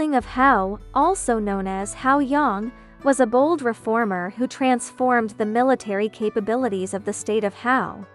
Wuling of Zhao, also known as Hao Yang, was a bold reformer who transformed the military capabilities of the state of Zhao.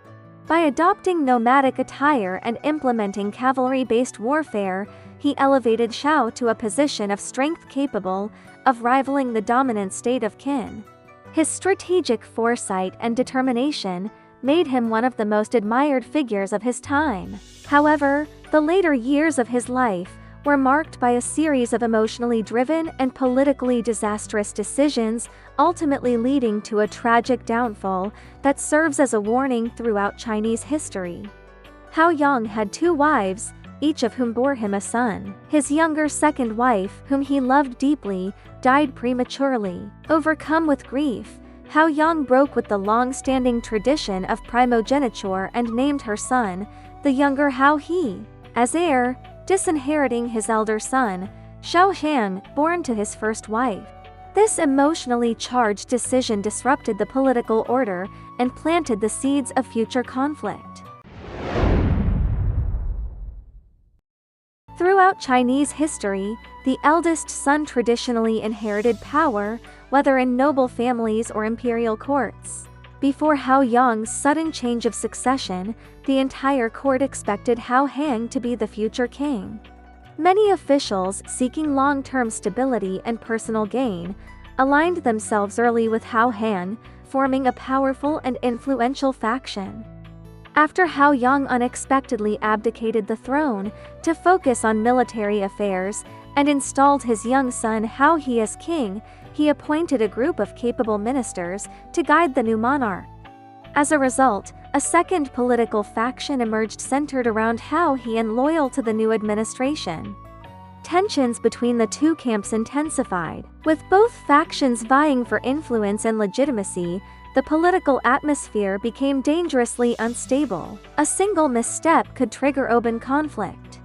By adopting nomadic attire and implementing cavalry-based warfare, he elevated Zhao to a position of strength capable of rivaling the dominant state of Qin. His strategic foresight and determination made him one of the most admired figures of his time. However, the later years of his life were marked by a series of emotionally driven and politically disastrous decisions, ultimately leading to a tragic downfall that serves as a warning throughout Chinese history. Hao Yang had 2 wives, each of whom bore him a son. His younger second wife, whom he loved deeply, died prematurely. Overcome with grief, Hao Yang broke with the long-standing tradition of primogeniture and named her son, the younger Hao He, as heir, disinheriting his elder son, Shao Hang, born to his first wife. This emotionally charged decision disrupted the political order and planted the seeds of future conflict. Throughout Chinese history, the eldest son traditionally inherited power, whether in noble families or imperial courts. Before Hao Yang's sudden change of succession, the entire court expected Hao Hang to be the future king. Many officials seeking long-term stability and personal gain aligned themselves early with Hao Hang, forming a powerful and influential faction. After Hao Yang unexpectedly abdicated the throne to focus on military affairs and installed his young son Hao He as king, he appointed a group of capable ministers to guide the new monarch. As a result, a second political faction emerged centered around Hao He and loyal to the new administration. Tensions between the 2 camps intensified. With both factions vying for influence and legitimacy, the political atmosphere became dangerously unstable. A single misstep could trigger open conflict.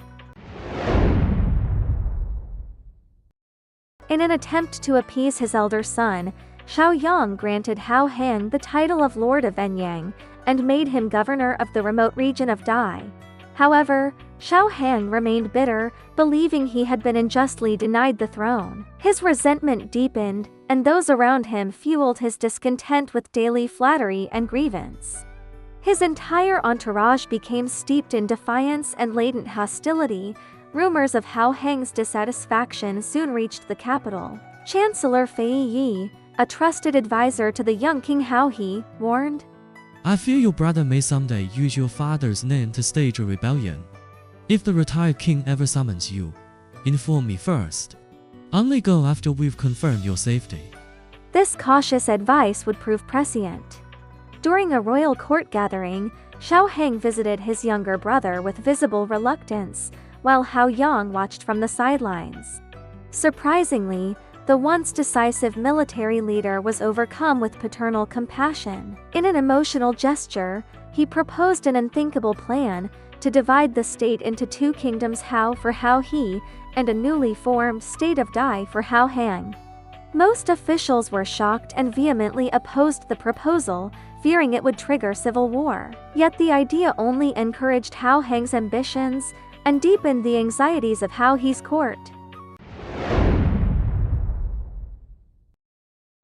In an attempt to appease his elder son, Shao Yang granted Hao Hang the title of Lord of Enyang and made him governor of the remote region of Dai. However, Shao Hang remained bitter, believing he had been unjustly denied the throne. His resentment deepened, and those around him fueled his discontent with daily flattery and grievance. His entire entourage became steeped in defiance and latent hostility. Rumors of Hao Hang's dissatisfaction soon reached the capital. Chancellor Fei Yi, a trusted advisor to the young King Hao He, warned, "I fear your brother may someday use your father's name to stage a rebellion. If the retired king ever summons you, inform me first. Only go after we've confirmed your safety." This cautious advice would prove prescient. During a royal court gathering, Shao Hang visited his younger brother with visible reluctance, while Hao Yang watched from the sidelines. Surprisingly, the once decisive military leader was overcome with paternal compassion. In an emotional gesture, he proposed an unthinkable plan to divide the state into 2 kingdoms, Hao for Hao He and a newly formed state of Dai for Hao Hang. Most officials were shocked and vehemently opposed the proposal, fearing it would trigger civil war. Yet the idea only encouraged Hao Hang's ambitions and deepened the anxieties of Hao He's court.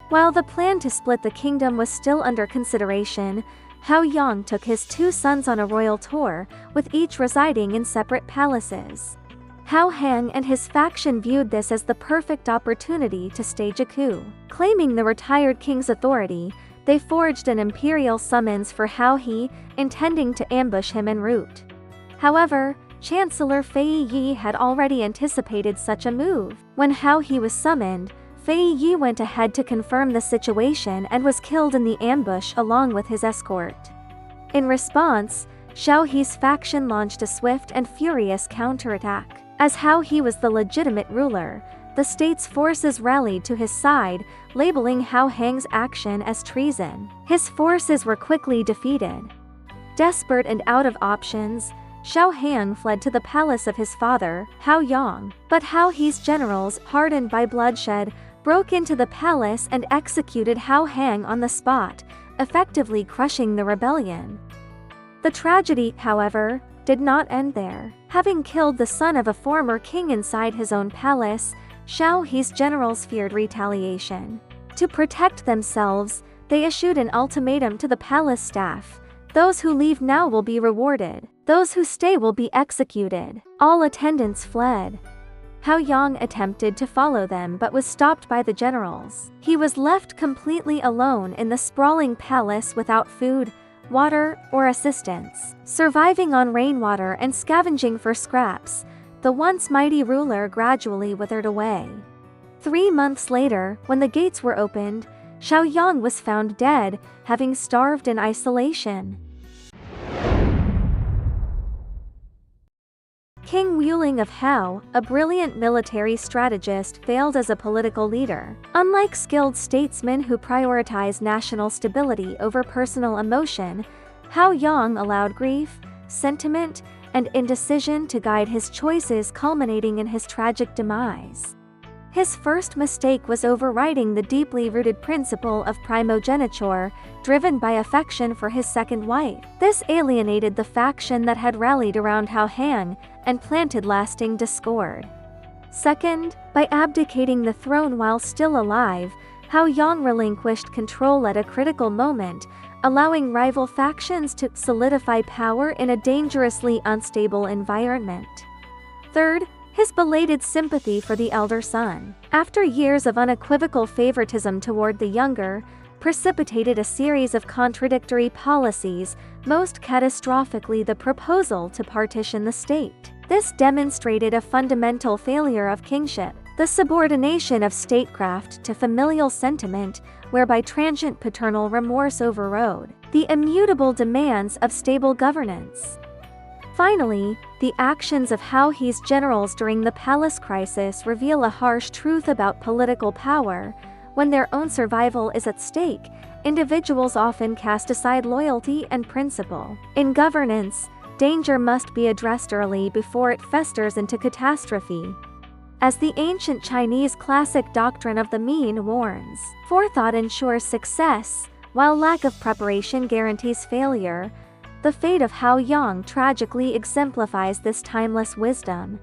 While the plan to split the kingdom was still under consideration, Hao Yang took his 2 sons on a royal tour, with each residing in separate palaces. Hao Hang and his faction viewed this as the perfect opportunity to stage a coup. Claiming the retired king's authority, they forged an imperial summons for Hao He, intending to ambush him en route. However, Chancellor Fei Yi had already anticipated such a move. When Hao He was summoned, Fei Yi went ahead to confirm the situation and was killed in the ambush along with his escort. In response, Shao He's faction launched a swift and furious counterattack. As Hao He was the legitimate ruler, the state's forces rallied to his side, labeling Hao Hang's action as treason. His forces were quickly defeated. Desperate and out of options, Shao Hang fled to the palace of his father, Hao Yang. But Hao He's generals, hardened by bloodshed, broke into the palace and executed Hao Hang on the spot, effectively crushing the rebellion. The tragedy, however, did not end there. Having killed the son of a former king inside his own palace, Zhao He's generals feared retaliation. To protect themselves, they issued an ultimatum to the palace staff. Those who leave now will be rewarded. Those who stay will be executed. All attendants fled. Hao Yang attempted to follow them but was stopped by the generals. He was left completely alone in the sprawling palace without food, water, or assistance. Surviving on rainwater and scavenging for scraps, the once mighty ruler gradually withered away. 3 months later, when the gates were opened, Hao Yang was found dead, having starved in isolation. King Wuling of Zhao, a brilliant military strategist, failed as a political leader. Unlike skilled statesmen who prioritize national stability over personal emotion, Hao Yang allowed grief, sentiment, and indecision to guide his choices, culminating in his tragic demise. His first mistake was overriding the deeply rooted principle of primogeniture, driven by affection for his second wife. This alienated the faction that had rallied around Hao Hang and planted lasting discord. Second, by abdicating the throne while still alive, Hao Yang relinquished control at a critical moment, allowing rival factions to solidify power in a dangerously unstable environment. Third, his belated sympathy for the elder son, after years of unequivocal favoritism toward the younger, precipitated a series of contradictory policies, most catastrophically the proposal to partition the state. This demonstrated a fundamental failure of kingship, the subordination of statecraft to familial sentiment, whereby transient paternal remorse overrode the immutable demands of stable governance. Finally, the actions of Hao He's generals during the palace crisis reveal a harsh truth about political power. When their own survival is at stake, individuals often cast aside loyalty and principle. In governance, danger must be addressed early before it festers into catastrophe. As the ancient Chinese classic doctrine of the mean warns, forethought ensures success, while lack of preparation guarantees failure. The fate of Hao Yang tragically exemplifies this timeless wisdom.